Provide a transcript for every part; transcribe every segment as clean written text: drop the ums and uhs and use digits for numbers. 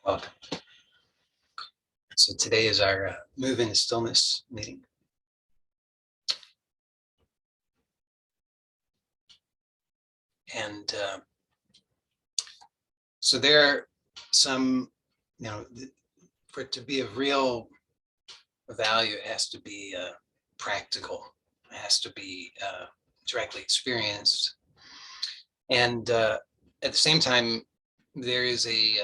Welcome. So today is our Move into Stillness meeting. And so there are some, for it to be of real value, it has to be practical. It has to be directly experienced. And at the same time, there is a,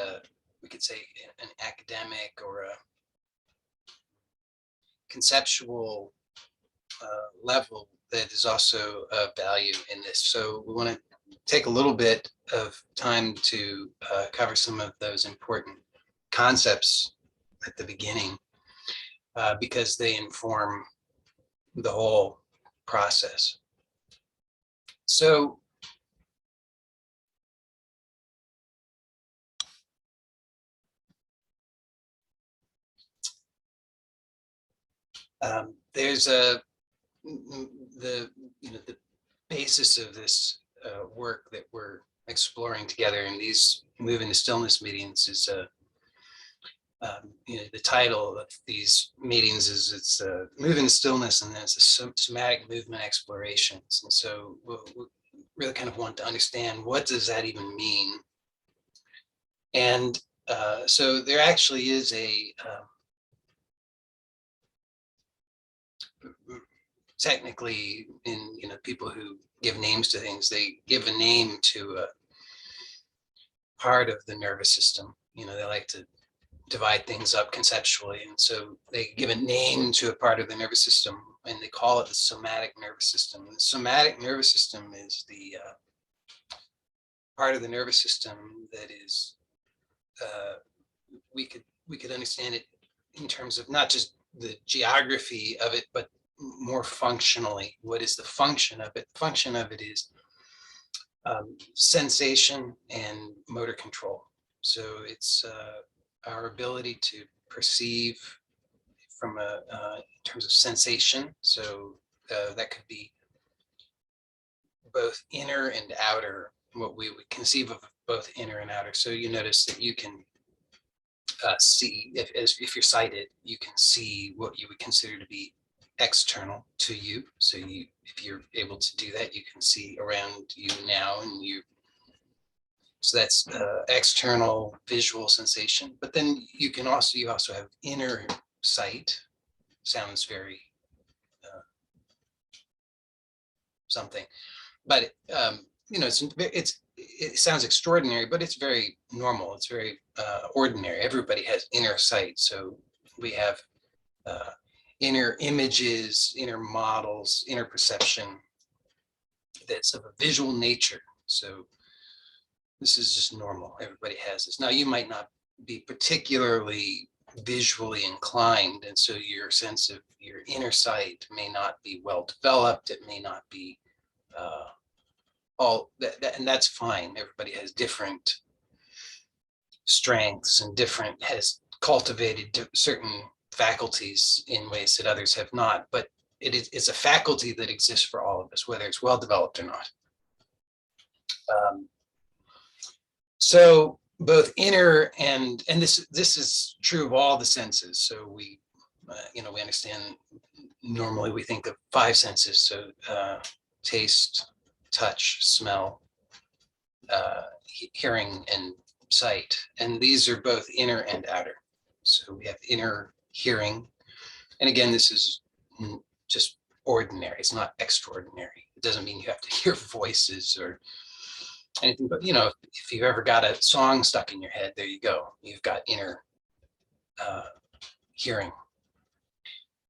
we could say, an academic or a conceptual level that is also of value in this. So we want to take a little bit of time to cover some of those important concepts at the beginning because they inform the whole process. So there's the basis of this work that we're exploring together in these Move into Stillness meetings is the title of these meetings is it's Move into Stillness, and then it's a somatic movement explorations. And so we really kind of want to understand, what does that even mean? And so there actually is a technically, in people who give names to things, they give a name to a part of the nervous system. They like to divide things up conceptually, and so they give a name to a part of the nervous system, and they call it the somatic nervous system. And the somatic nervous system is the part of the nervous system that is we could understand it in terms of not just the geography of it, but more functionally. What is the function of it? The function of it is sensation and motor control. So it's our ability to perceive from in terms of sensation. So that could be both inner and outer, what we would conceive of both inner and outer. So you notice that you can see, if you're sighted, you can see what you would consider to be external to you. So if you're able to do that, you can see around you now, and so that's external visual sensation. But then you also have inner sight. Sounds very something, but it sounds extraordinary, but it's very normal. It's very ordinary. Everybody has inner sight. So we have inner images, inner models, inner perception that's of a visual nature. So this is just normal. Everybody has this. Now, you might not be particularly visually inclined, and so your sense of your inner sight may not be well developed. It may not be all that, and that's fine. Everybody has different strengths and has cultivated certain faculties in ways that others have not, but it's a faculty that exists for all of us, whether it's well developed or not. So both inner and this is true of all the senses. So we understand, normally we think of 5 senses. So taste, touch, smell, hearing, and sight. And these are both inner and outer. So we have inner hearing. And again, this is just ordinary. It's not extraordinary. It doesn't mean you have to hear voices or anything, but if you've ever got a song stuck in your head, there you go. You've got inner hearing.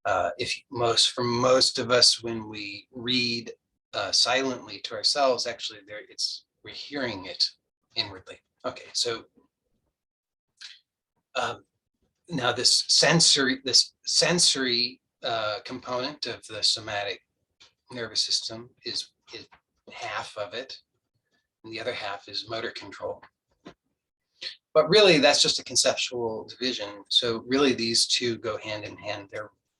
For most of us, when we read silently to ourselves, actually we're hearing it inwardly. Okay, so now this sensory component of the somatic nervous system is half of it, and the other half is motor control. But really, that's just a conceptual division. So really, these two go hand in hand.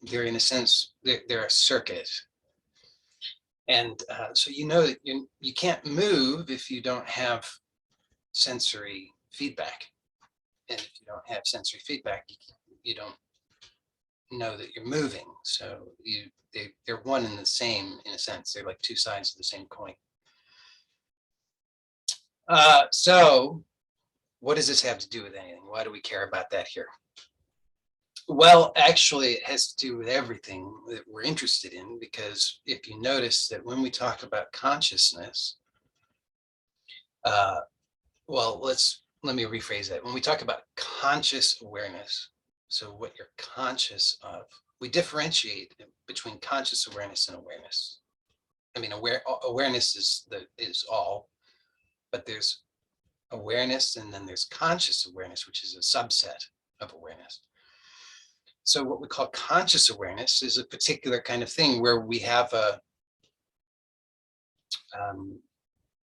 They're in a sense, they're a circuit. And so that you can't move if you don't have sensory feedback. And if you don't have sensory feedback, you don't know that you're moving. So they're one and the same in a sense. They're like two sides of the same coin. So what does this have to do with anything? Why do we care about that here? Well, actually, it has to do with everything that we're interested in, because if you notice that when we talk about consciousness, well, let me rephrase that. When we talk about conscious awareness, so what you're conscious of, we differentiate between conscious awareness and awareness. I mean, awareness is all, but there's awareness and then there's conscious awareness, which is a subset of awareness. So what we call conscious awareness is a particular kind of thing where we have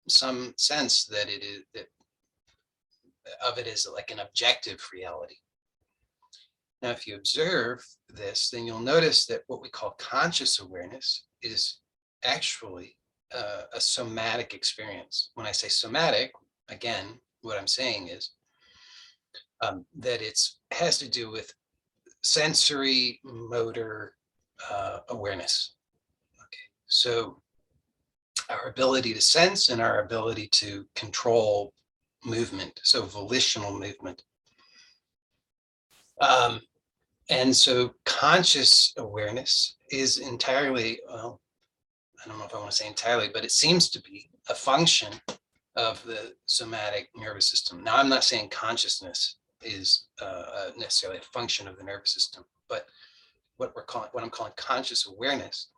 some sense that it is of it as like an objective reality. Now, if you observe this, then you'll notice that what we call conscious awareness is actually a somatic experience. When I say somatic, again, what I'm saying is that it has to do with sensory motor awareness. Okay, so our ability to sense and our ability to control movement, so volitional movement. And so conscious awareness is entirely, well, I don't know if I want to say entirely, but it seems to be a function of the somatic nervous system. Now, I'm not saying consciousness is necessarily a function of the nervous system, but what I'm calling conscious awareness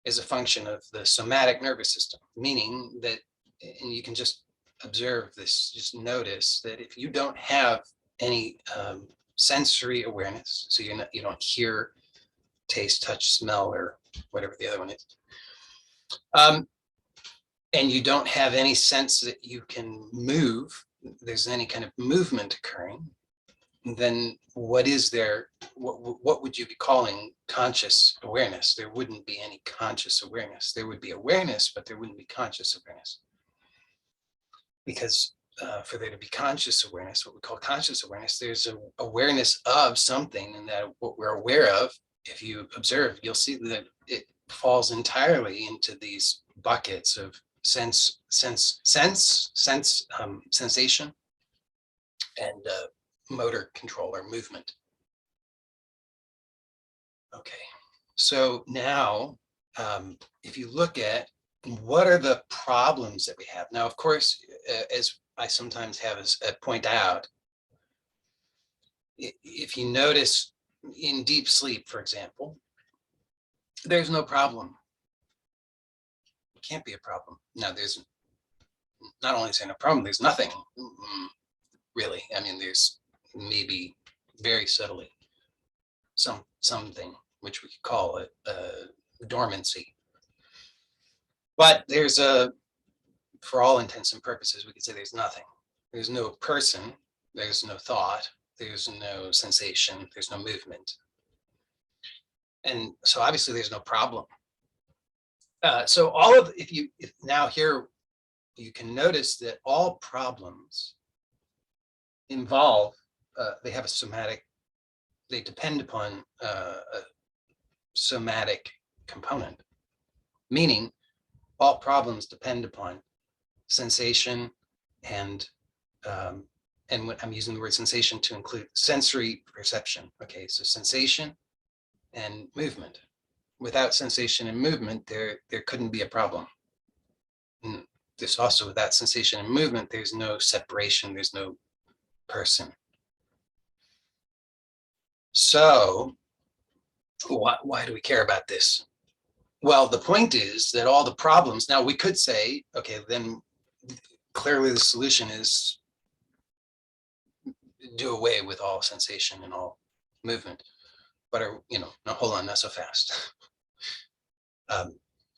is a function of the somatic nervous system, meaning that, and you can just observe this, just notice that if you don't have any sensory awareness, so you don't hear, taste, touch, smell, or whatever the other one is, and you don't have any sense that you can move, there's any kind of movement occurring, then what is there? What would you be calling conscious awareness? There wouldn't be any conscious awareness. There would be awareness, but there wouldn't be conscious awareness. Because for there to be conscious awareness, what we call conscious awareness, there's an awareness of something, and that what we're aware of, if you observe, you'll see that it falls entirely into these buckets of sensation, and motor control or movement. Okay, so now if you look at what are the problems that we have now, of course, as I sometimes have as point out, if you notice in deep sleep, for example, there's no problem. It can't be a problem. Now, there's not only is there no problem, there's nothing really. I mean, there's maybe very subtly something which we could call it dormancy, but there's for all intents and purposes, we could say there's nothing. There's no person, there's no thought, there's no sensation, there's no movement, and so obviously there's no problem. So all of, if now here you can notice that all problems involve, they have a somatic, they depend upon a somatic component, meaning all problems depend upon sensation and what I'm using the word sensation to include sensory perception. Okay, so sensation and movement. Without sensation and movement, there couldn't be a problem. And there's also, without sensation and movement, there's no separation, there's no person. So why do we care about this? Well, the point is that all the problems, now we could say, okay, then clearly the solution is do away with all sensation and all movement. But, no, hold on, not so fast.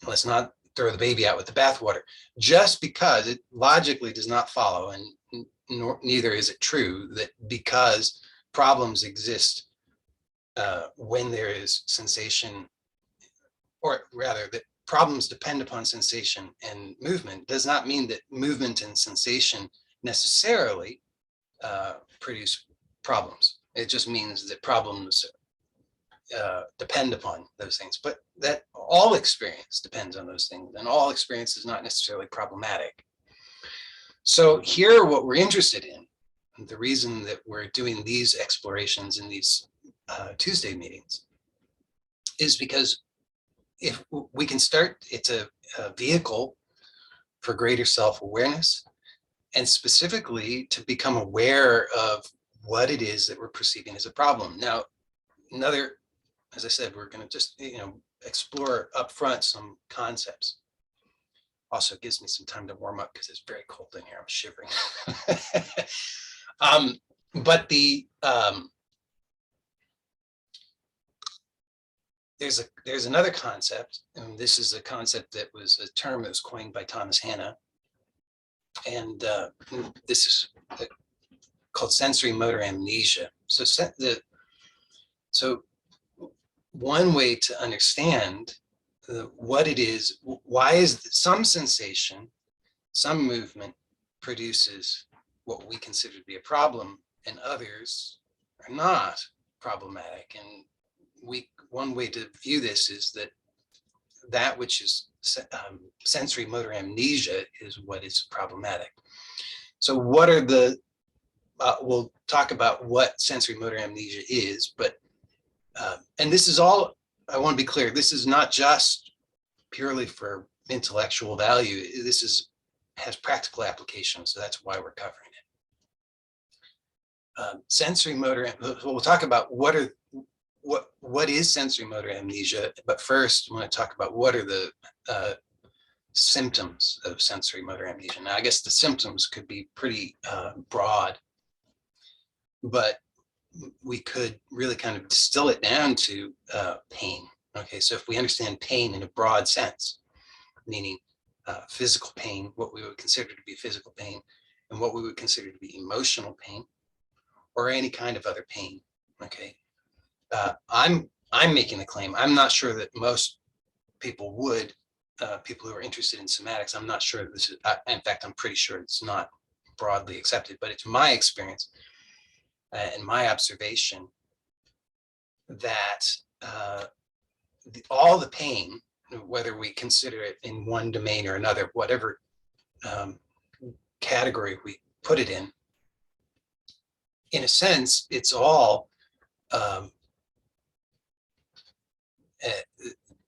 Let's not throw the baby out with the bathwater. Just because it logically does not follow, and neither is it true, that because problems exist when there is sensation, or rather that problems depend upon sensation and movement, does not mean that movement and sensation necessarily produce problems. It just means that problems depend upon those things, but that all experience depends on those things, and all experience is not necessarily problematic. So here, what we're interested in, the reason that we're doing these explorations in these Tuesday meetings, is because if we can start, it's a vehicle for greater self-awareness, and specifically to become aware of what it is that we're perceiving as a problem. Now, as I said, we're going to just, explore upfront some concepts. Also gives me some time to warm up because it's very cold in here. I'm shivering. But there's another concept, and this is a concept that was a term that was coined by Thomas Hanna, and this is called sensory motor amnesia. So one way to understand what it is, why is some sensation, some movement produces what we consider to be a problem, and others are not problematic. And one way to view this is that which is sensory motor amnesia is what is problematic. So what are we'll talk about what sensory motor amnesia is, but and this is all, I want to be clear, this is not just purely for intellectual value. This has practical applications, so that's why we're covering it. Sensory motor, we'll talk about what is sensory motor amnesia, but first I want to talk about what are the symptoms of sensory motor amnesia. Now, I guess the symptoms could be pretty broad, but we could really kind of distill it down to pain. Okay, so if we understand pain in a broad sense, meaning physical pain, what we would consider to be physical pain, and what we would consider to be emotional pain, or any kind of other pain. Okay, I'm making the claim. I'm not sure that most people would, people who are interested in somatics. I'm not sure that this is. In fact, I'm pretty sure it's not broadly accepted. But it's my experience and my observation that all the pain, whether we consider it in one domain or another, whatever category we put it in a sense, it's all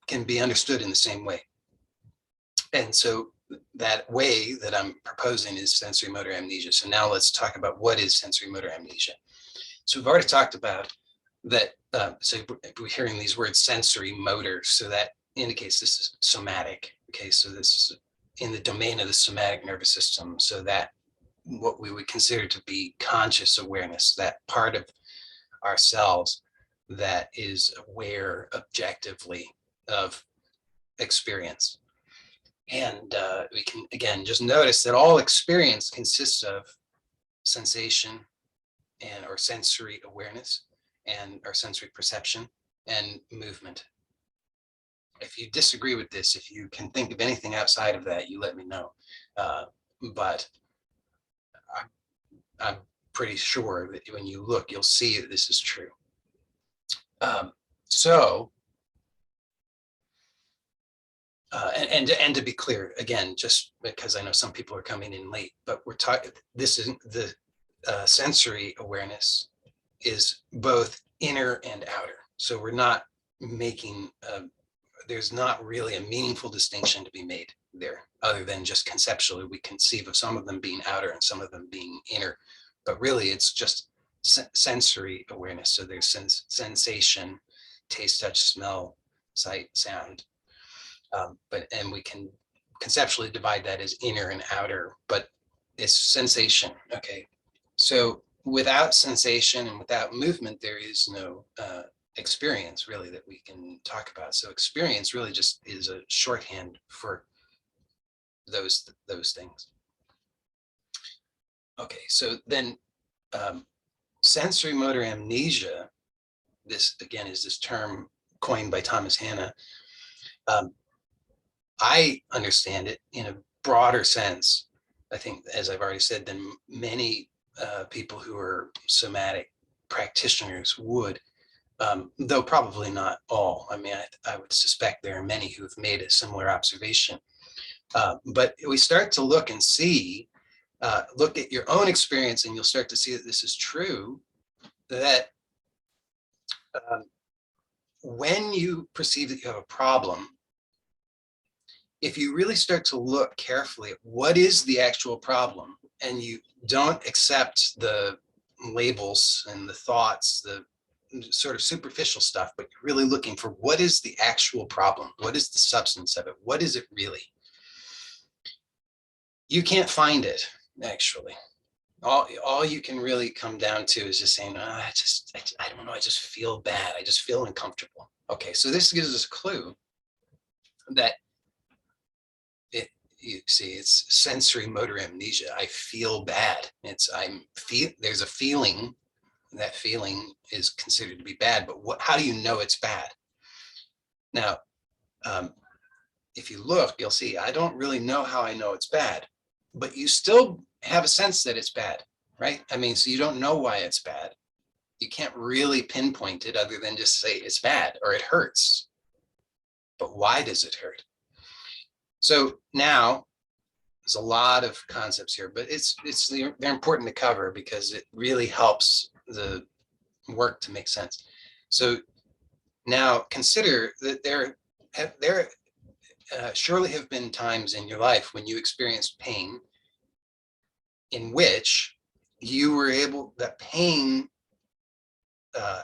can be understood in the same way. And so that way that I'm proposing is sensory motor amnesia. So now let's talk about what is sensory motor amnesia. So we've already talked about that. So we're hearing these words sensory motor, so that indicates this is somatic. Okay, so this is in the domain of the somatic nervous system. So that what we would consider to be conscious awareness, that part of ourselves that is aware objectively of experience. And we can, again, just notice that all experience consists of sensation and or sensory awareness and our sensory perception and movement. If you disagree with this, if you can think of anything outside of that, you let me know. But I'm pretty sure that when you look, you'll see that this is true. And to be clear, again, just because I know some people are coming in late, but we're talking, this is the sensory awareness is both inner and outer. So we're not making, there's not really a meaningful distinction to be made there, other than just conceptually, we conceive of some of them being outer and some of them being inner, but really it's just sensory awareness. So there's sensation, taste, touch, smell, sight, sound. And we can conceptually divide that as inner and outer, but it's sensation. Okay, so without sensation and without movement, there is no experience really that we can talk about. So experience really just is a shorthand for those things. Okay, so then sensory motor amnesia, this again is this term coined by Thomas Hanna. I understand it in a broader sense, I think, as I've already said, than many people who are somatic practitioners would, though probably not all. I mean, I would suspect there are many who have made a similar observation. But we start to look and see, look at your own experience, and you'll start to see that this is true, that when you perceive that you have a problem, if you really start to look carefully at what is the actual problem, and you don't accept the labels and the thoughts, the sort of superficial stuff, but you're really looking for what is the actual problem? What is the substance of it? What is it really? You can't find it, actually. All you can really come down to is just saying, oh, I don't know, I just feel bad. I just feel uncomfortable. Okay, so this gives us a clue that you see, it's sensory motor amnesia. I feel bad. There's a feeling. That feeling is considered to be bad, but how do you know it's bad? Now, if you look, you'll see, I don't really know how I know it's bad, but you still have a sense that it's bad, right? I mean, so you don't know why it's bad. You can't really pinpoint it other than just say it's bad or it hurts. But why does it hurt? So now there's a lot of concepts here, but they're important to cover because it really helps the work to make sense. So now consider that there surely have been times in your life when you experienced pain in which you were able, that pain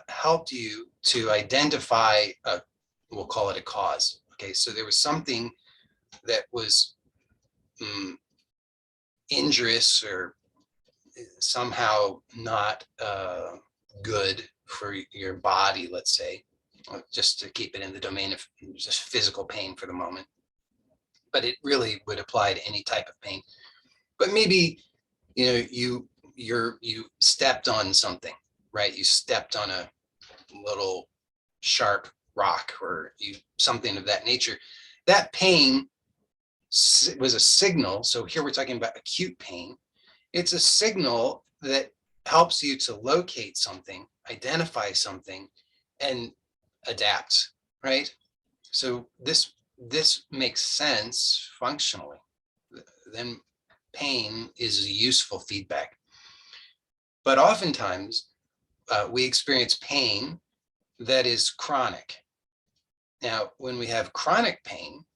helped you to identify, we'll call it a cause. Okay, so there was something that was injurious or somehow not good for your body, let's say, just to keep it in the domain of just physical pain for the moment. But it really would apply to any type of pain. But maybe, you stepped on something, right? You stepped on a little sharp rock or something of that nature. That pain was a signal. So here we're talking about acute pain. It's a signal that helps you to locate something, identify something, and adapt, right? So this makes sense functionally. Then pain is a useful feedback. But oftentimes we experience pain that is chronic. Now, when we have chronic pain,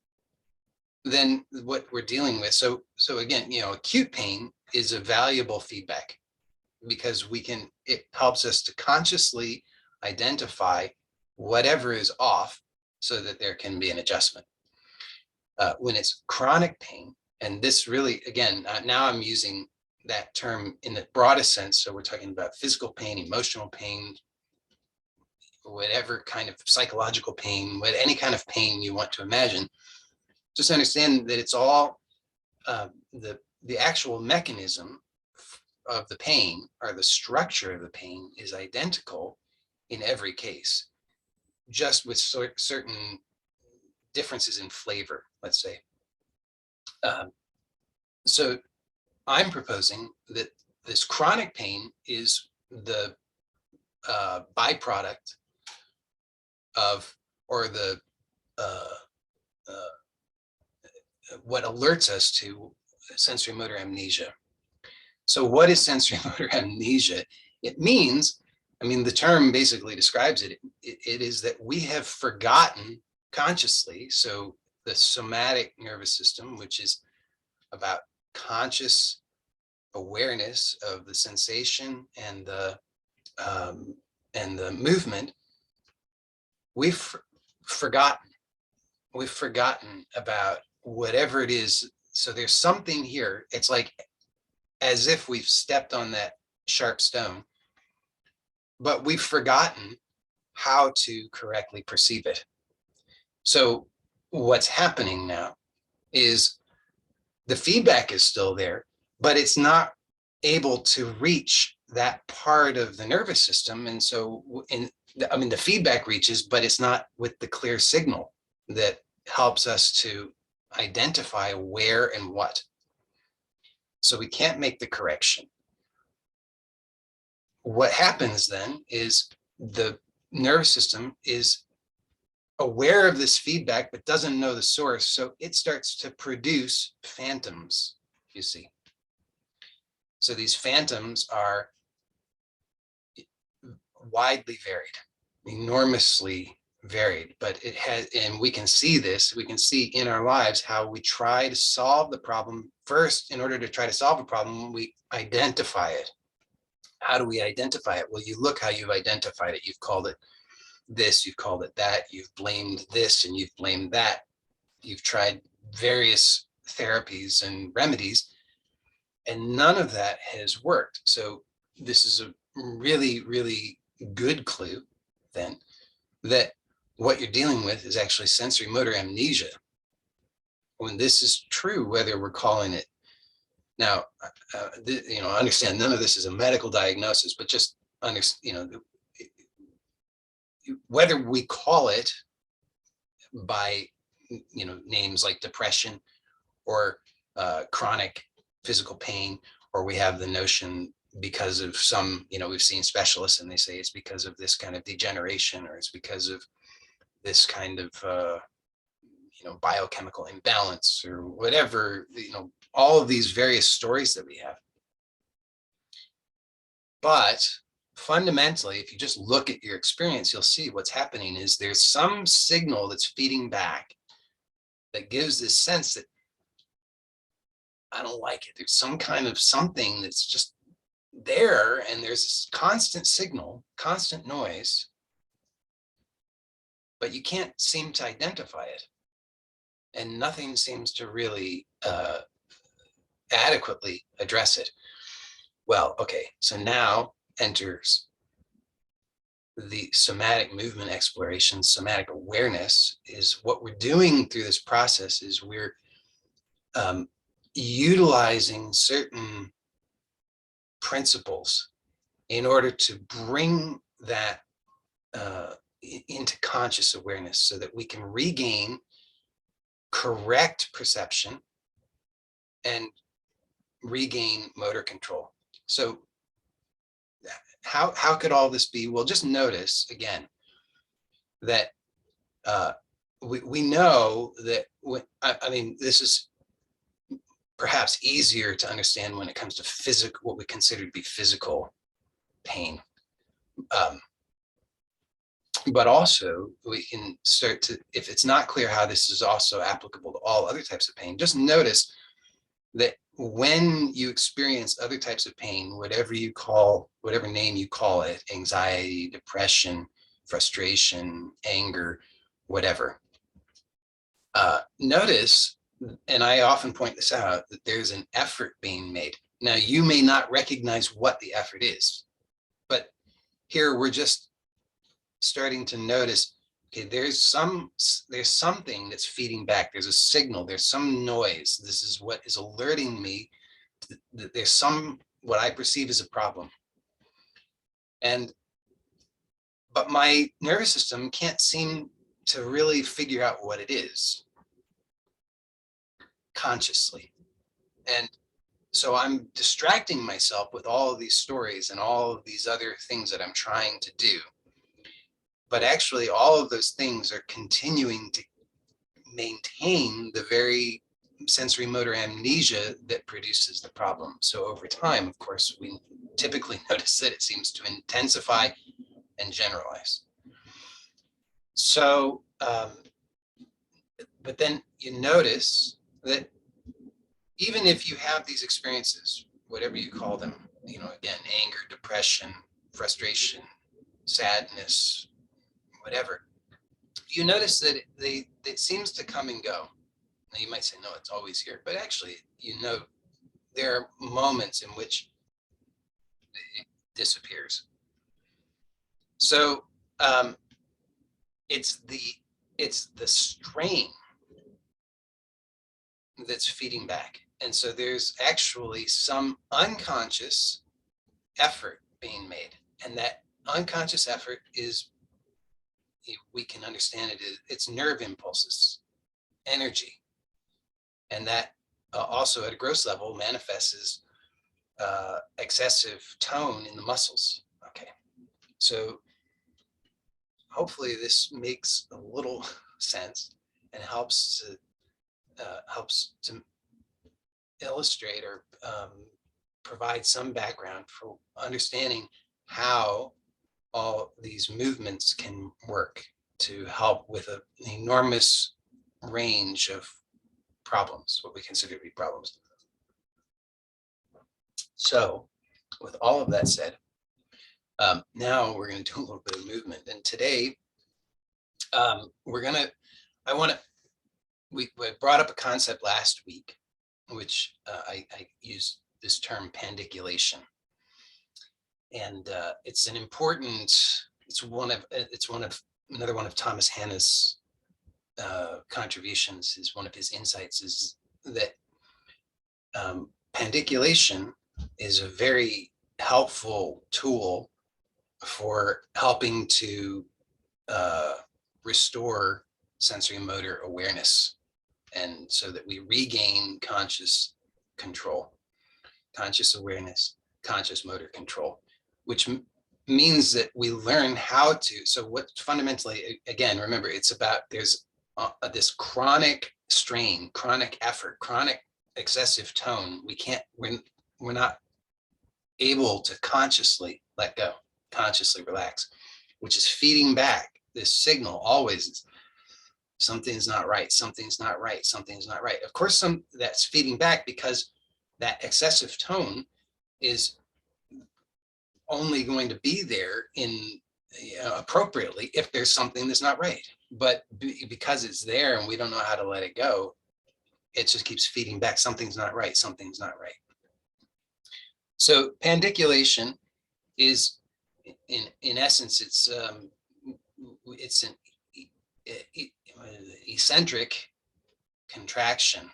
then what we're dealing with, so again, acute pain is a valuable feedback because it helps us to consciously identify whatever is off so that there can be an adjustment. When it's chronic pain, and this really, again, now I'm using that term in the broadest sense. So we're talking about physical pain, emotional pain, whatever kind of psychological pain, any kind of pain you want to imagine. Just understand that it's all the actual mechanism of the pain or the structure of the pain is identical in every case, just with certain differences in flavor, let's say. So I'm proposing that this chronic pain is the byproduct of, or the what alerts us to sensory motor amnesia. So what is sensory motor amnesia? It means, the term basically describes it. It is that we have forgotten consciously. So the somatic nervous system, which is about conscious awareness of the sensation and the movement, we've forgotten about whatever it is. So there's something here. It's like as if we've stepped on that sharp stone, but we've forgotten how to correctly perceive it. So what's happening now is the feedback is still there, but it's not able to reach that part of the nervous system. And so the feedback reaches, but it's not with the clear signal that helps us to identify where and what. So we can't make the correction. what happens then is the nervous system is aware of this feedback, but doesn't know the source. So it starts to produce phantoms, you see. So these phantoms are widely varied, enormously varied, but it has, and we can see this, we can see in our lives how we try to solve the problem. First, in order to try to solve a problem, we identify it. How do we identify it? Well, you look how you've identified it. You've called it this, you've called it that, you've blamed this and you've blamed that. You've tried various therapies and remedies, and none of that has worked. So this is a really, really good clue then that what you're dealing with is actually sensory motor amnesia. When this is true, whether we're calling it now, understand none of this is a medical diagnosis, but just whether we call it by names like depression or chronic physical pain, or we have the notion because of some, we've seen specialists and they say it's because of this kind of degeneration, or it's because of this kind of biochemical imbalance, or whatever, all of these various stories that we have. But fundamentally, if you just look at your experience, you'll see what's happening is there's some signal that's feeding back that gives this sense that I don't like it. There's some kind of something that's just there, and there's this constant signal, constant noise, but you can't seem to identify it. And nothing seems to really adequately address it. Well, okay, so now enters the somatic movement exploration. Somatic awareness is what we're doing through this process is we're utilizing certain principles in order to bring that into conscious awareness so that we can regain correct perception and regain motor control. So how could all this be? Well, just notice again that we know that this is perhaps easier to understand when it comes to physical, what we consider to be physical pain. But also we can start to, if it's not clear how this is also applicable to all other types of pain, just notice that when you experience other types of pain, whatever name you call it, anxiety, depression, frustration, anger, whatever, notice, and I often point this out, that there's an effort being made. Now, you may not recognize what the effort is, but here we're just starting to notice, okay, there's something that's feeding back. There's a signal, there's some noise. This is what is alerting me that there's what I perceive as a problem. But my nervous system can't seem to really figure out what it is consciously. And so I'm distracting myself with all of these stories and all of these other things that I'm trying to do. But actually, all of those things are continuing to maintain the very sensory motor amnesia that produces the problem. So over time, of course, we typically notice that it seems to intensify and generalize. So, but then you notice that even if you have these experiences, whatever you call them, again, anger, depression, frustration, sadness, whatever, you notice that it seems to come and go. Now you might say, no, it's always here, but actually, there are moments in which it disappears. So it's the strain that's feeding back. And so there's actually some unconscious effort being made. And that unconscious effort is, we can understand it's nerve impulses, energy. And that also at a gross level manifests as excessive tone in the muscles. So hopefully this makes a little sense and helps to illustrate or provide some background for understanding how all these movements can work to help with an enormous range of problems, what we consider to be problems. So with all of that said, now we're going to do a little bit of movement. And today, we brought up a concept last week, which I used this term pandiculation. And it's an important, it's another one of Thomas Hanna's contributions, is one of his insights, is that pandiculation is a very helpful tool for helping to restore sensory motor awareness, and so that we regain conscious control, conscious awareness, conscious motor control, which means that we learn how to. So what fundamentally, again, remember, it's about, there's this chronic strain, chronic effort, chronic excessive tone. We're not able to consciously let go, consciously relax, which is feeding back this signal always is, something's not right, something's not right, something's not right. Of course, that's feeding back because that excessive tone is only going to be there appropriately if there's something that's not right. But because it's there and we don't know how to let it go, it just keeps feeding back, something's not right, something's not right. So pandiculation is, in essence, it's an eccentric contraction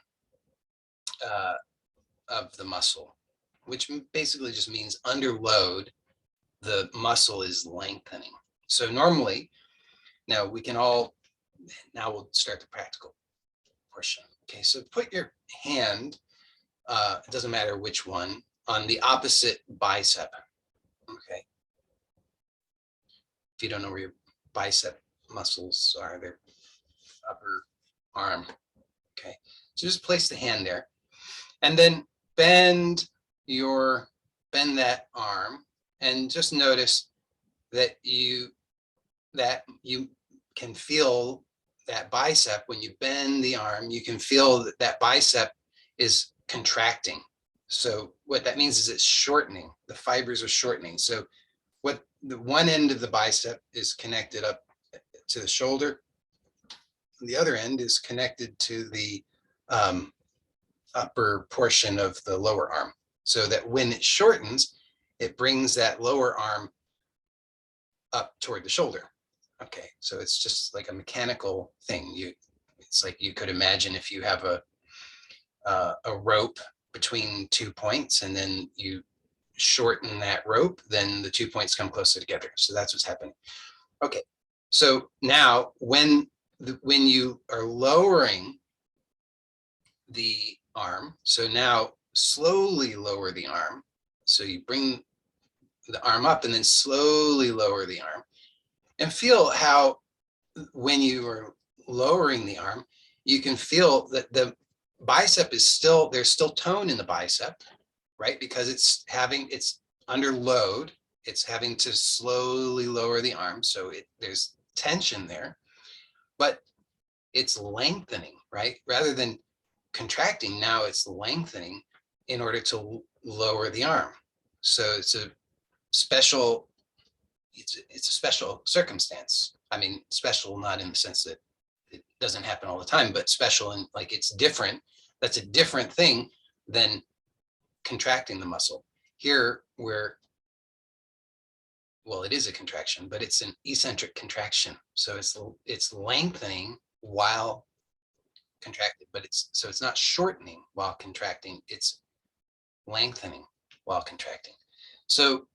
of the muscle, which basically just means under load, the muscle is lengthening. So normally, now we'll start the practical portion. Okay, so put your hand, it doesn't matter which one, on the opposite bicep. Okay. If you don't know where your bicep muscles are, they're upper arm. Okay, so just place the hand there, and then bend that arm, and just notice that you can feel that bicep. When you bend the arm, you can feel that bicep is contracting. So what that means is it's shortening. The fibers are shortening. So what the one end of the bicep is connected up to the shoulder, and the other end is connected to the upper portion of the lower arm. So that when it shortens, it brings that lower arm up toward the shoulder. Okay, so it's just like a mechanical thing. It's like you could imagine if you have a rope between 2 points, and then you shorten that rope, then the 2 points come closer together. So that's what's happening. Okay, so now when you are lowering the arm, so now slowly lower the arm. So you bring the arm up and then slowly lower the arm, and feel how when you are lowering the arm, you can feel that the bicep is there's still tone in the bicep, right? Because it's under load, it's having to slowly lower the arm. So there's tension there, but it's lengthening, right? Rather than contracting, now it's lengthening in order to lower the arm. So it's a special circumstance. I mean, special not in the sense that it doesn't happen all the time, but special in like it's different. That's a different thing than contracting the muscle. Here, it is a contraction, but it's an eccentric contraction. So it's lengthening while contracted, but it's not shortening while contracting, it's lengthening while contracting. So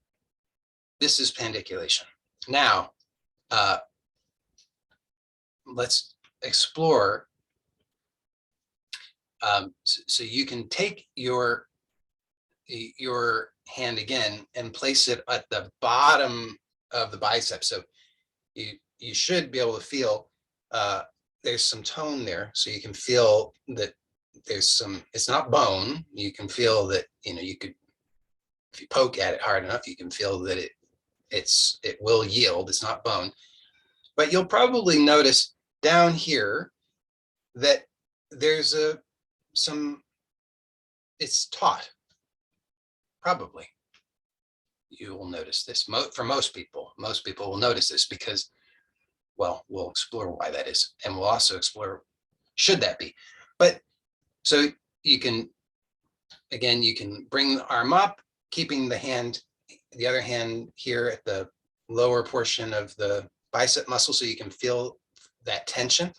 this is pandiculation. Now, let's explore. So you can take your hand again and place it at the bottom of the bicep. So you should be able to feel there's some tone there. So you can feel that there's some, it's not bone. You can feel that, you could, if you poke at it hard enough, you can feel that it will yield. It's not bone. But you'll probably notice down here that there's it's taut. Probably. You will notice this. For most people will notice this because, well, we'll explore why that is. And we'll also explore, should that be? But so you can, again, you can bring the arm up, keeping the other hand here at the lower portion of the bicep muscle so you can feel that tension,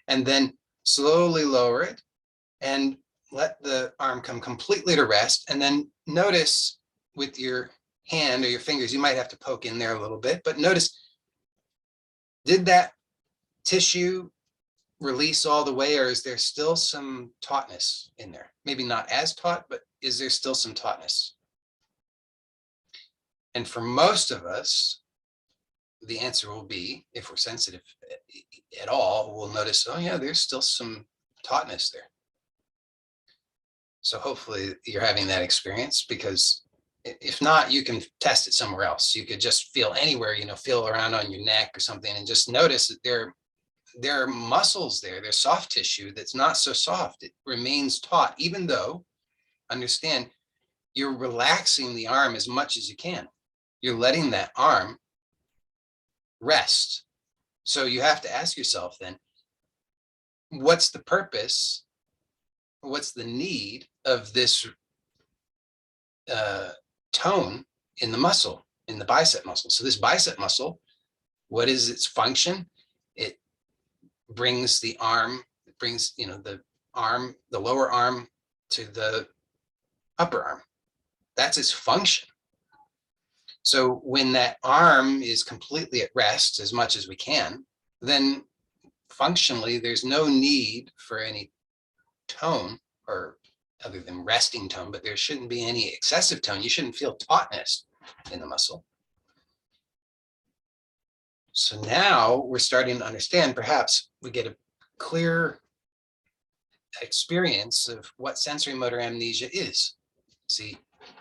and then slowly lower it and let the arm come completely to rest. And then notice with your hand or your fingers, you might have to poke in there a little bit, but notice, did that tissue release all the way, or is there still some tautness in there? Maybe not as taut, but is there still some tautness? And for most of us, the answer will be, if we're sensitive at all, we'll notice, oh yeah, there's still some tautness there. So hopefully you're having that experience, because if not, you can test it somewhere else. You could just feel anywhere, feel around on your neck or something, and just notice that there are muscles there, there's soft tissue that's not so soft. It remains taut, even though, understand, you're relaxing the arm as much as you can. You're letting that arm rest. So you have to ask yourself then, what's the purpose? What's the need of this tone in the muscle, in the bicep muscle? So this bicep muscle, what is its function? It brings the arm, the lower arm to the upper arm. That's its function. So when that arm is completely at rest, as much as we can, then functionally there's no need for any tone, or other than resting tone, but there shouldn't be any excessive tone. You shouldn't feel tautness in the muscle. So now we're starting to understand, perhaps we get a clear experience of what sensory motor amnesia is. See,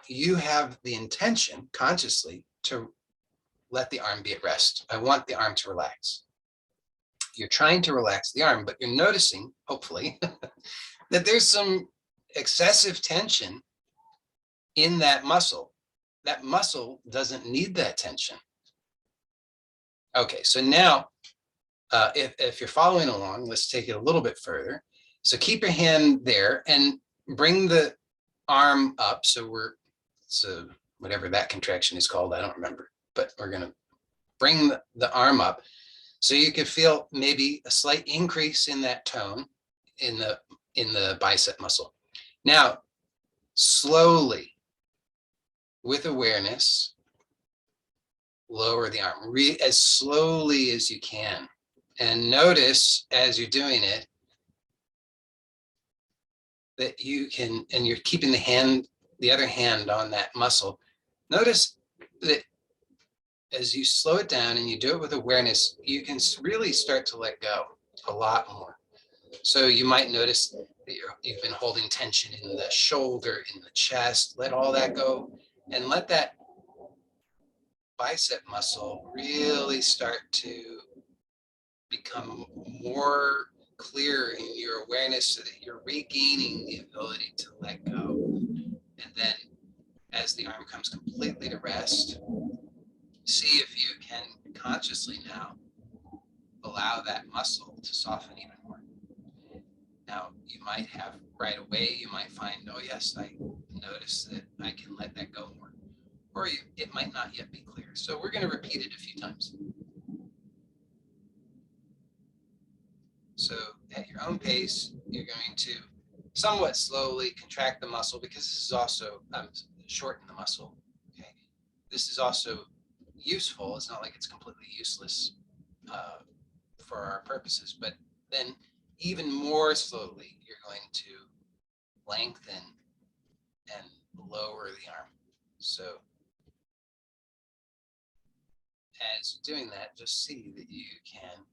you have the intention consciously to let the arm be at rest. I want the arm to relax. You're trying to relax the arm, but you're noticing, hopefully, that there's some excessive tension in that muscle. That muscle doesn't need that tension. Okay, so now, if you're following along, let's take it a little bit further. So keep your hand there and bring the arm up. So whatever that contraction is called, I don't remember, but we're gonna bring the arm up so you can feel maybe a slight increase in that tone in the bicep muscle. Now, slowly, with awareness, lower the arm as slowly as you can. And notice as you're doing it that you can, and you're keeping the other hand on that muscle. Notice that as you slow it down and you do it with awareness, you can really start to let go a lot more. So you might notice that you've been holding tension in the shoulder, in the chest. Let all that go and let that bicep muscle really start to become more clear in your awareness, so that you're regaining the ability to let go. And then as the arm comes completely to rest, see if you can consciously now allow that muscle to soften even more. Now, you might have right away, you might find, oh yes, I notice that I can let that go more. Or it might not yet be clear. So we're going to repeat it a few times. So at your own pace, you're going to somewhat slowly contract the muscle, because this is also shorten the muscle. Okay, this is also useful. It's not like it's completely useless for our purposes, but then even more slowly, you're going to lengthen and lower the arm. So as you're doing that, just see that you can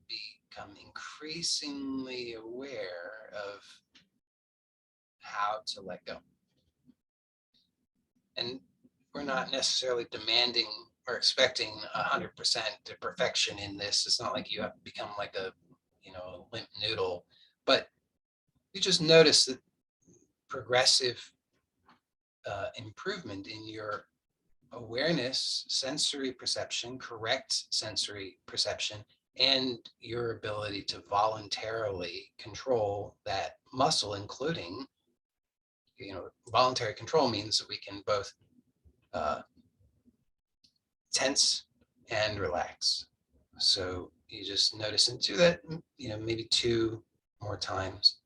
become increasingly aware of how to let go. And we're not necessarily demanding or expecting 100% perfection in this. It's not like you have to become like a, limp noodle, but you just notice that progressive improvement in your awareness, sensory perception, correct sensory perception, and your ability to voluntarily control that muscle, including, voluntary control means that we can both tense and relax. So you just notice and do that, maybe 2 more times.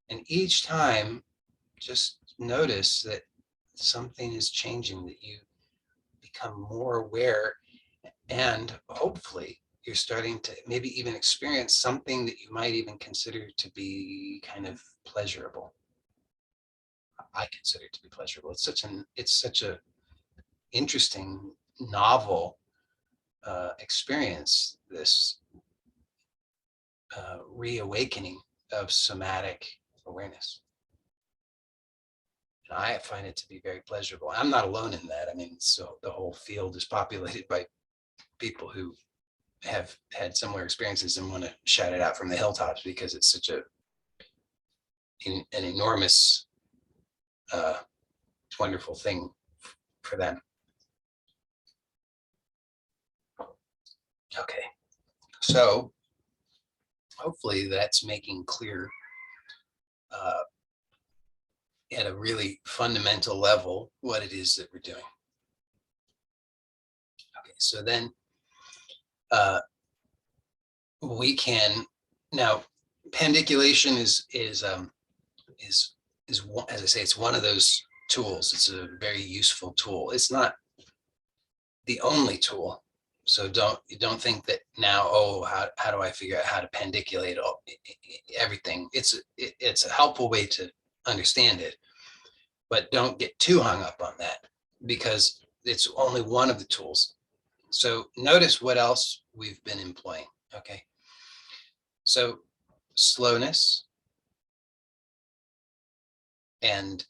And each time, just notice that something is changing, that you become more aware, and hopefully you're starting to maybe even experience something that you might even consider to be kind of pleasurable. I consider it to be pleasurable. It's such a interesting, novel experience, this reawakening of somatic awareness. And I find it to be very pleasurable. I'm not alone in that. I mean, so the whole field is populated by people who have had similar experiences and want to shout it out from the hilltops because it's such an enormous, wonderful thing for them. Okay, so hopefully that's making clear at a really fundamental level what it is that we're doing. Okay, so then we can now, pandiculation is one, as I say, it's one of those tools. It's a very useful tool. It's not the only tool. So don't think that now, oh, how do I figure out how to pandiculate everything? It's a helpful way to understand it, but don't get too hung up on that because it's only one of the tools. So notice what else we've been employing. Okay. So slowness and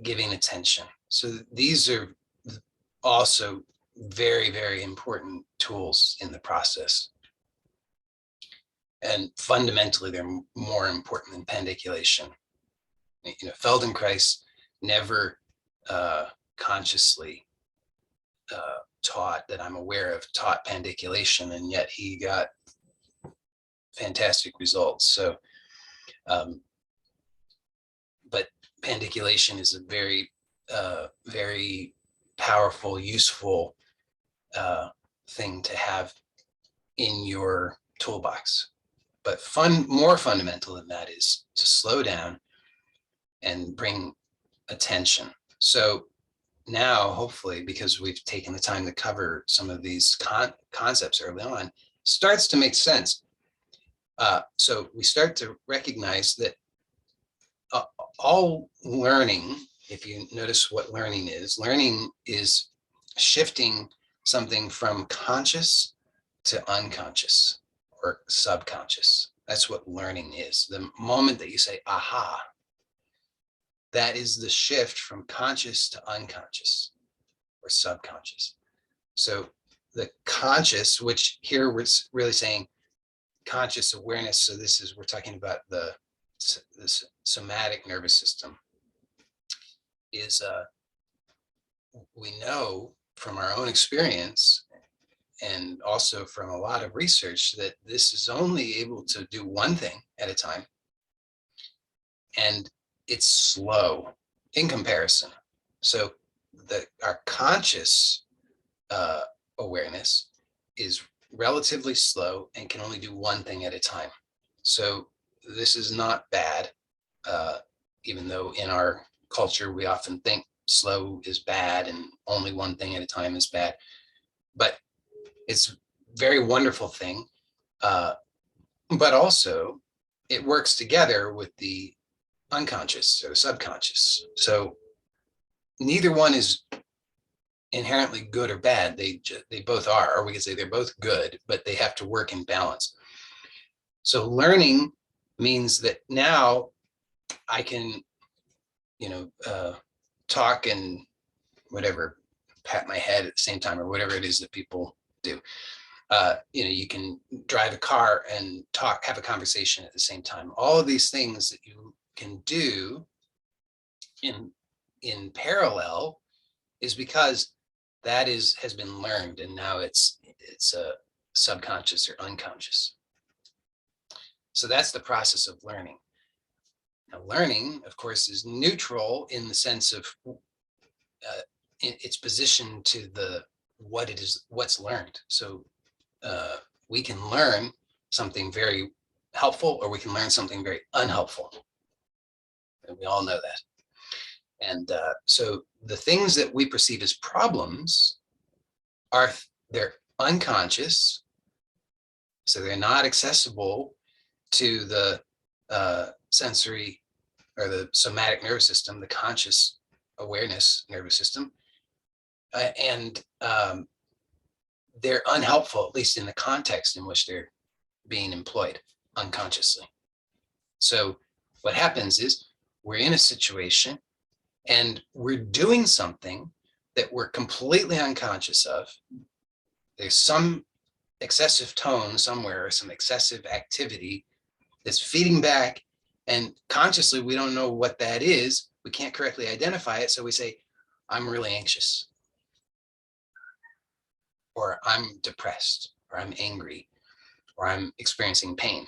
giving attention. So these are also very, very important tools in the process. And fundamentally, they're more important than pandiculation. Feldenkrais never consciously taught, that I'm aware of, taught pandiculation, and yet he got fantastic results. So, but pandiculation is a very, very powerful, useful thing to have in your toolbox. But more fundamental than that is to slow down and bring attention. So now, hopefully, because we've taken the time to cover some of these concepts early on, starts to make sense. So we start to recognize that all learning, if you notice what learning is shifting something from conscious to unconscious or subconscious. That's what learning is. The moment that you say, aha, that is the shift from conscious to unconscious or subconscious. So the conscious, which here we're really saying conscious awareness. So we're talking about the somatic nervous system, is we know from our own experience and also from a lot of research that this is only able to do one thing at a time, and it's slow in comparison. So our conscious awareness is relatively slow and can only do one thing at a time. So this is not bad, even though in our culture we often think slow is bad and only one thing at a time is bad. But it's a very wonderful thing. But also it works together with the unconscious or subconscious. So neither one is inherently good or bad. They both are, or we could say they're both good, but they have to work in balance. So learning means that now I can, talk and whatever, pat my head at the same time, or whatever it is that people do. You can drive a car and talk, have a conversation at the same time. All of these things that you can do in parallel is because that has been learned, and now it's a subconscious or unconscious. So that's the process of learning. Now, learning, of course, is neutral in the sense of its position to the what's learned. So we can learn something very helpful, or we can learn something very unhelpful. And we all know that. And so the things that we perceive as problems they're unconscious. So they're not accessible to the sensory or the somatic nervous system, the conscious awareness nervous system. And they're unhelpful, at least in the context in which they're being employed unconsciously. So what happens is we're in a situation and we're doing something that we're completely unconscious of. There's some excessive tone somewhere, or some excessive activity that's feeding back, and consciously we don't know what that is. We can't correctly identify it. So we say, I'm really anxious, or I'm depressed, or I'm angry, or I'm experiencing pain.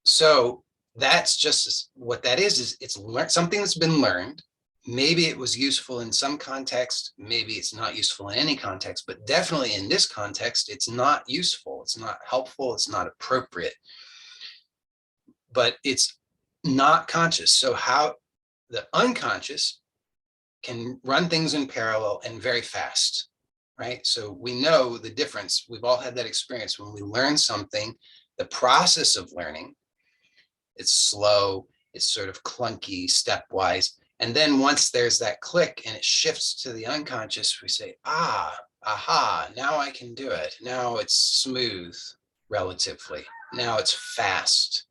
So that's just what that is it's something that's been learned. Maybe it was useful in some context, maybe it's not useful in any context, but definitely in this context, it's not useful, it's not helpful, it's not appropriate, but it's not conscious. So how the unconscious can run things in parallel and very fast, right? So we know the difference. We've all had that experience. When we learn something, the process of learning, it's slow, it's sort of clunky, stepwise. And then once there's that click and it shifts to the unconscious, we say, aha, now I can do it. Now it's smooth, relatively. Now it's fast.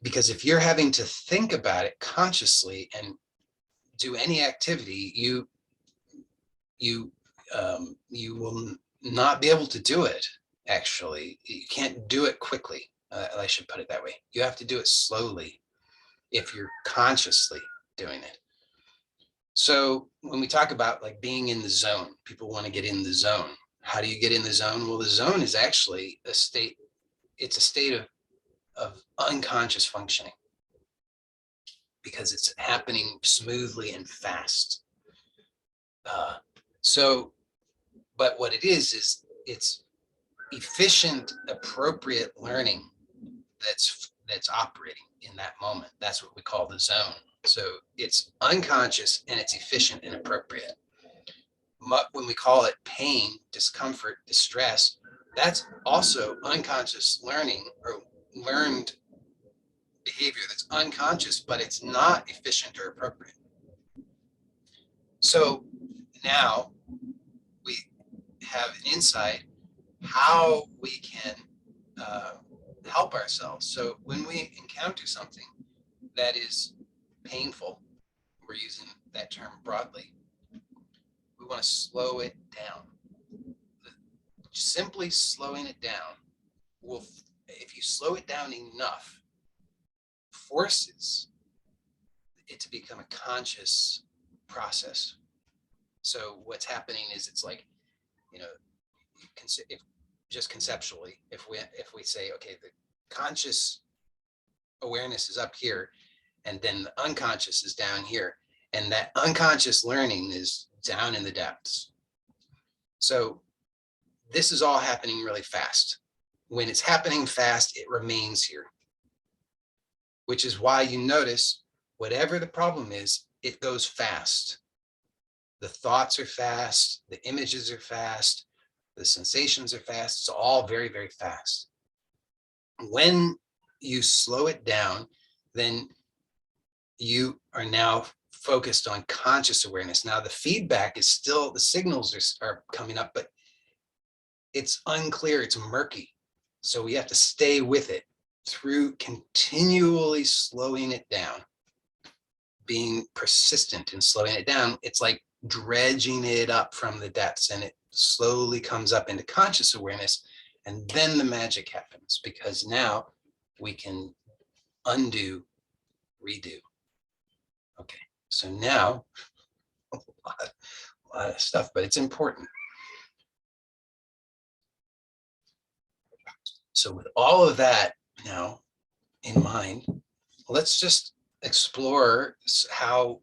Because if you're having to think about it consciously and do any activity, you will not be able to do it. Actually, you can't do it quickly. I should put it that way. You have to do it slowly if you're consciously doing it. So when we talk about like being in the zone, people want to get in the zone. How do you get in the zone? Well, the zone is actually a state. It's a state of unconscious functioning, because it's happening smoothly and fast. But what it is it's efficient, appropriate learning that's operating in that moment. That's what we call the zone. So it's unconscious and it's efficient and appropriate. When we call it pain, discomfort, distress, that's also unconscious learning or learned behavior that's unconscious, but it's not efficient or appropriate. So now we have an insight how we can help ourselves. So when we encounter something that is painful, we're using that term broadly, we want to slow it down. Simply slowing it down will, if you slow it down enough, forces it to become a conscious process. So what's happening is it's like, if just conceptually, if we say, okay, the conscious awareness is up here, and then the unconscious is down here, and that unconscious learning is down in the depths. So this is all happening really fast. When it's happening fast, it remains here, which is why you notice whatever the problem is, it goes fast. The thoughts are fast, the images are fast, the sensations are fast. It's all very, very fast. When you slow it down, then you are now focused on conscious awareness. Now the feedback is still, the signals are coming up, but it's unclear, it's murky. So we have to stay with it through continually slowing it down, being persistent in slowing it down. It's like dredging it up from the depths, and it slowly comes up into conscious awareness. And then the magic happens, because now we can undo, redo. Okay, so now a lot of stuff, but it's important. So with all of that now in mind, let's just explore how,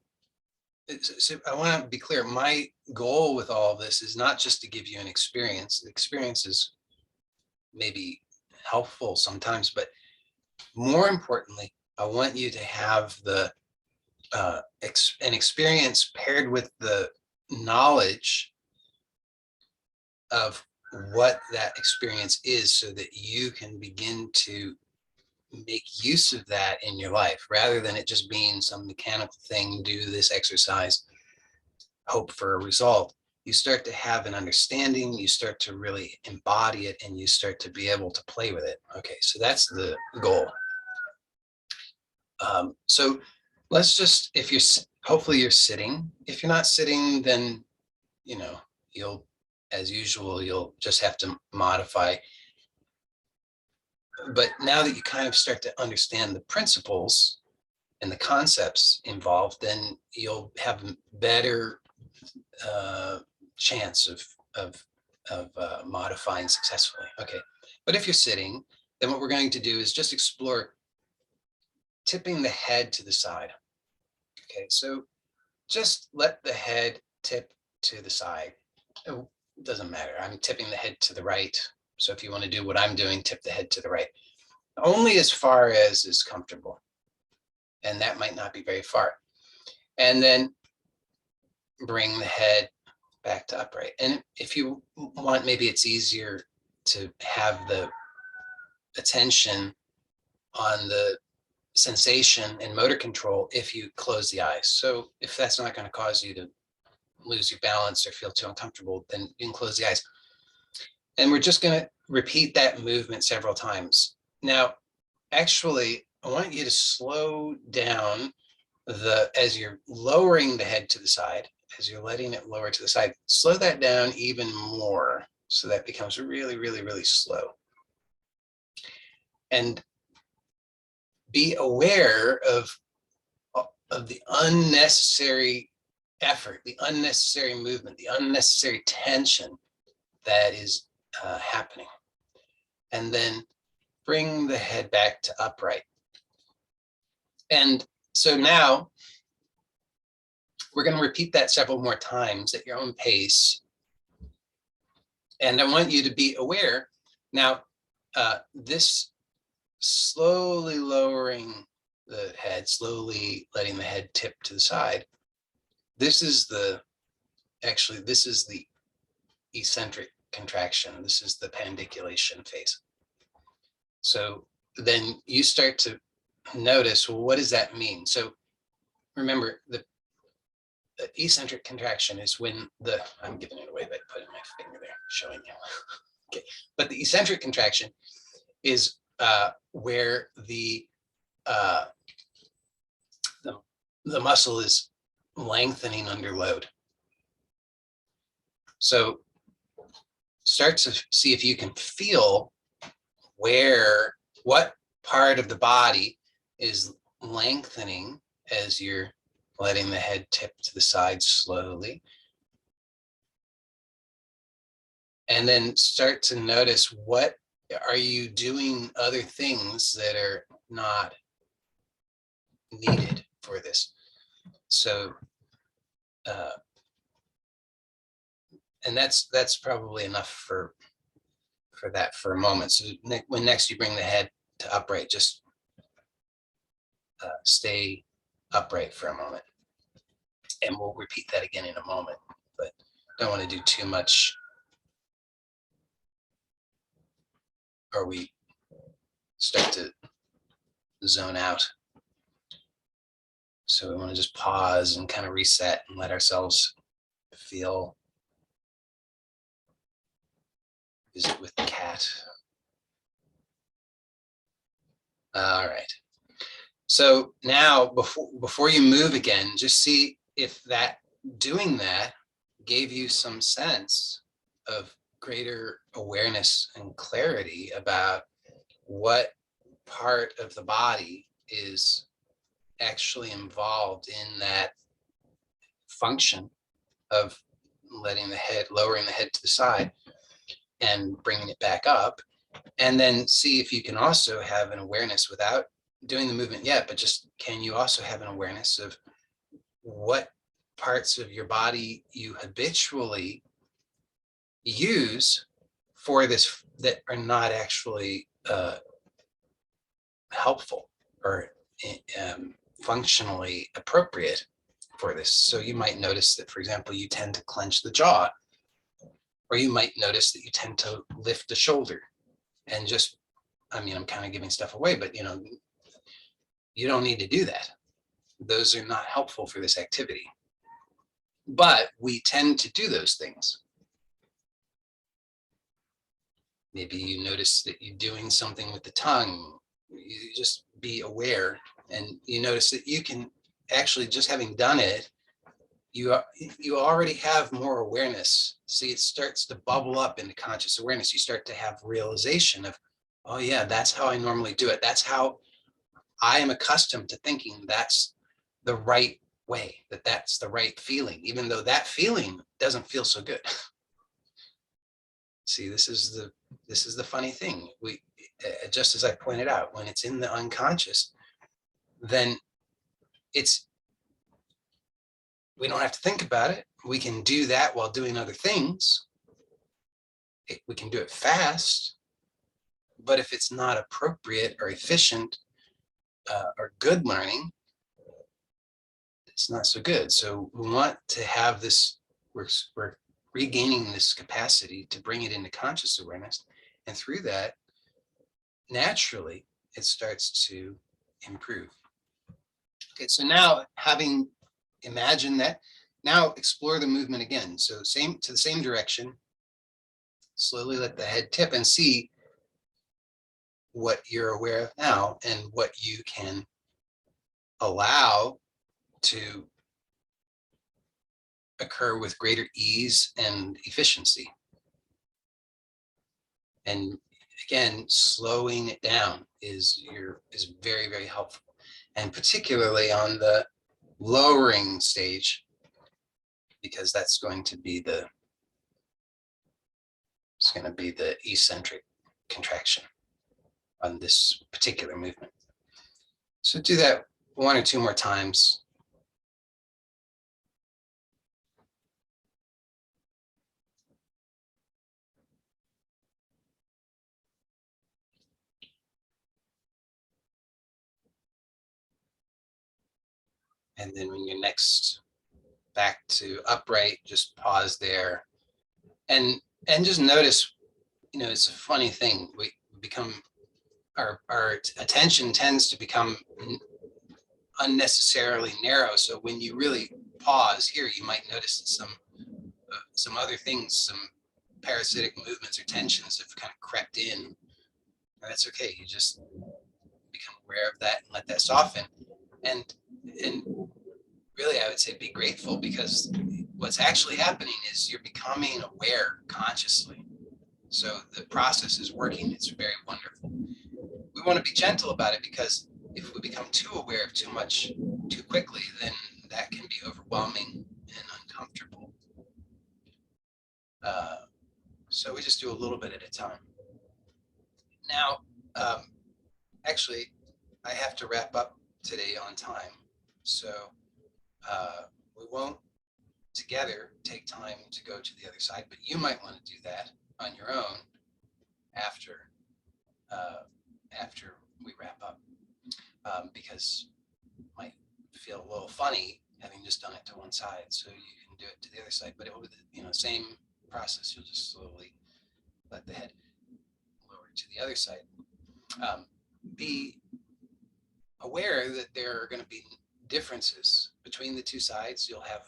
so I want to be clear, my goal with all of this is not just to give you an experience. The experience is maybe helpful sometimes, but more importantly, I want you to have the an experience paired with the knowledge of what that experience is, so that you can begin to make use of that in your life, rather than it just being some mechanical thing, do this exercise, hope for a result. You start to have an understanding, you start to really embody it, and you start to be able to play with it. Okay, so that's the goal. So let's just, if you're, hopefully you're sitting. If you're not sitting, then, you know, you'll, as usual, you'll just have to modify. But now that you kind of start to understand the principles and the concepts involved, then you'll have a better chance of modifying successfully. Okay, but if you're sitting, then what we're going to do is just explore tipping the head to the side. Okay, so just let the head tip to the side. It doesn't matter. I'm tipping the head to the right. So if you want to do what I'm doing, tip the head to the right. Only as far as is comfortable. And that might not be very far. And then bring the head back to upright. And if you want, maybe it's easier to have the attention on the sensation and motor control if you close the eyes. So if that's not going to cause you to lose your balance or feel too uncomfortable, then you can close the eyes. And we're just going to repeat that movement several times. Now, actually, I want you to slow down as you're lowering the head to the side, as you're letting it lower to the side, slow that down even more, so that becomes really, really, really slow. And be aware of the unnecessary effort, the unnecessary movement, the unnecessary tension that is happening. And then bring the head back to upright. And so now we're going to repeat that several more times at your own pace. And I want you to be aware now, this slowly lowering the head, slowly letting the head tip to the side. This is the eccentric contraction. This is the pandiculation phase. So then you start to notice, well, what does that mean? So remember, the eccentric contraction is when I'm giving it away by putting my finger there, showing you. Okay, but the eccentric contraction is where the muscle is lengthening under load. So start to see if you can feel what part of the body is lengthening as you're letting the head tip to the side slowly. And then start to notice, what are you doing other things that are not needed for this? So, and that's probably enough for that for a moment. So when next you bring the head to upright, just stay upright for a moment. And we'll repeat that again in a moment, but don't want to do too much, or we start to zone out. So we want to just pause and kind of reset and let ourselves feel. Visit with the cat. All right. So now before you move again, just see if that doing that gave you some sense of greater awareness and clarity about what part of the body is actually involved in that function of letting the head, lowering the head to the side and bringing it back up. And then see if you can also have an awareness without doing the movement yet, but just can you also have an awareness of what parts of your body you habitually use for this that are not actually helpful or functionally appropriate for this. So you might notice that, for example, you tend to clench the jaw, or you might notice that you tend to lift the shoulder and just, I mean, I'm kind of giving stuff away, but you don't need to do that. Those are not helpful for this activity. But we tend to do those things. Maybe you notice that you're doing something with the tongue. You just be aware, and you notice that you can actually, just having done it, you already have more awareness. See, it starts to bubble up into conscious awareness. You start to have realization of, oh yeah, that's how I normally do it. That's how I am accustomed to thinking that's the right way, that's the right feeling, even though that feeling doesn't feel so good. See, this is the funny thing. We, just as I pointed out, when it's in the unconscious, then we don't have to think about it. We can do that while doing other things. We can do it fast, but if it's not appropriate or efficient or good learning, it's not so good. So we want to have this, we're regaining this capacity to bring it into conscious awareness. And through that, naturally, it starts to improve. Okay, so now having imagined that, now explore the movement again. So to the same direction, slowly let the head tip and see what you're aware of now and what you can allow to occur with greater ease and efficiency. And again, slowing it down is very, very helpful. And particularly on the lowering stage, because that's going to be the eccentric contraction on this particular movement. So do that 1 or 2 more times. And then when you're next back to upright, just pause there and just notice, it's a funny thing. We become, our attention tends to become unnecessarily narrow. So when you really pause here, you might notice that some other things, some parasitic movements or tensions have kind of crept in. And that's okay. You just become aware of that and let that soften. And really, I would say be grateful, because what's actually happening is you're becoming aware consciously. So the process is working. It's very wonderful. We want to be gentle about it, because if we become too aware of too much too quickly, then that can be overwhelming and uncomfortable. So we just do a little bit at a time. Now, actually, I have to wrap up today on time. So we won't together take time to go to the other side, but you might want to do that on your own after we wrap up, because it might feel a little funny having just done it to one side. So you can do it to the other side, but it will be the same process. You'll just slowly let the head lower to the other side. Be aware that there are going to be differences between the two sides. You'll have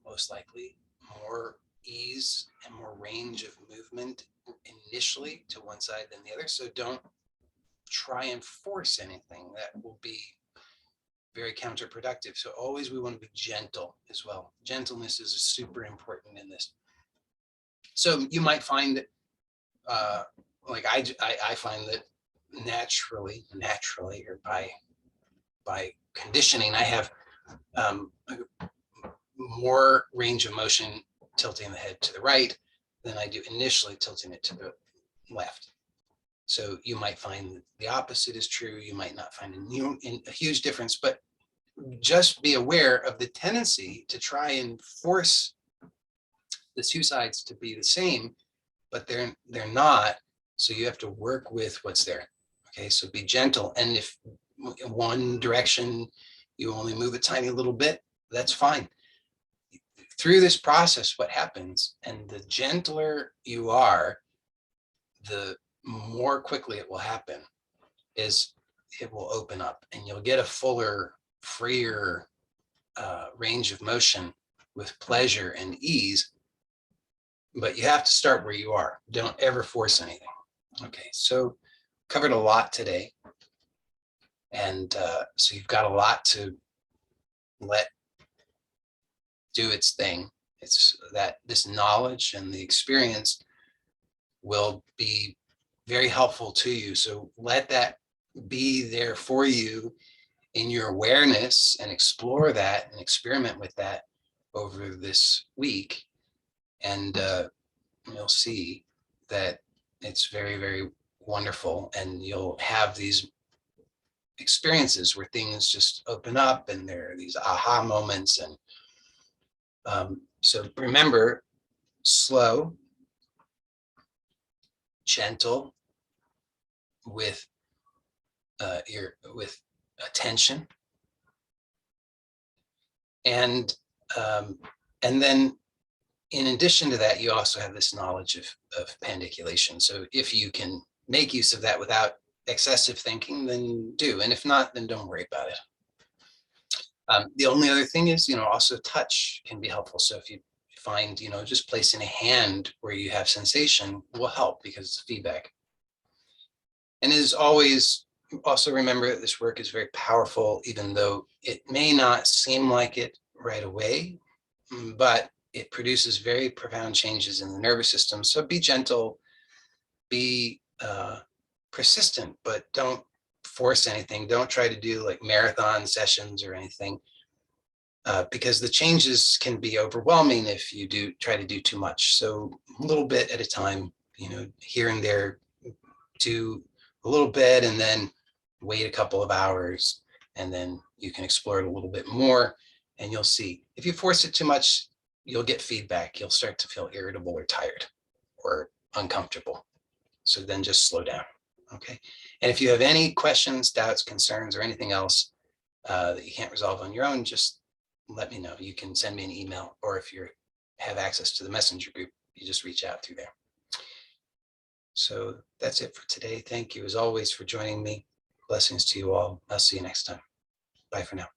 most likely more ease and more range of movement initially to one side than the other. So don't try and force anything. That will be very counterproductive. So always we want to be gentle as well. Gentleness is super important in this. So you might find that, like I find that naturally, or by conditioning, I have more range of motion tilting the head to the right than I do initially tilting it to the left. So you might find the opposite is true. You might not find a huge difference, but just be aware of the tendency to try and force the two sides to be the same, but they're not. So you have to work with what's there. Okay, so be gentle. And if in one direction you only move a tiny little bit, that's fine. Through this process, what happens, and the gentler you are, the more quickly it will happen, is it will open up and you'll get a fuller, freer range of motion with pleasure and ease. But you have to start where you are. Don't ever force anything. Okay, so covered a lot today. And so you've got a lot to let do its thing. It's that this knowledge and the experience will be very helpful to you. So let that be there for you in your awareness and explore that and experiment with that over this week. And you'll see that it's very, very wonderful. And you'll have these experiences where things just open up and there are these aha moments. And so remember, slow, gentle, with attention, and then in addition to that, you also have this knowledge of pandiculation. So if you can make use of that without excessive thinking, then do. And if not, then don't worry about it. The only other thing is, also touch can be helpful. So if you find, just placing a hand where you have sensation will help because it's feedback. And as always, also remember that this work is very powerful, even though it may not seem like it right away, but it produces very profound changes in the nervous system. So be gentle, be persistent, but don't force anything. Don't try to do like marathon sessions or anything, because the changes can be overwhelming if you do try to do too much. So a little bit at a time, here and there, do a little bit and then wait a couple of hours, and then you can explore it a little bit more, and you'll see. If you force it too much, you'll get feedback. You'll start to feel irritable or tired or uncomfortable. So then just slow down. Okay. And if you have any questions, doubts, concerns, or anything else that you can't resolve on your own, just let me know. You can send me an email, or if you have access to the messenger group, you just reach out through there. So that's it for today. Thank you as always for joining me. Blessings to you all. I'll see you next time. Bye for now.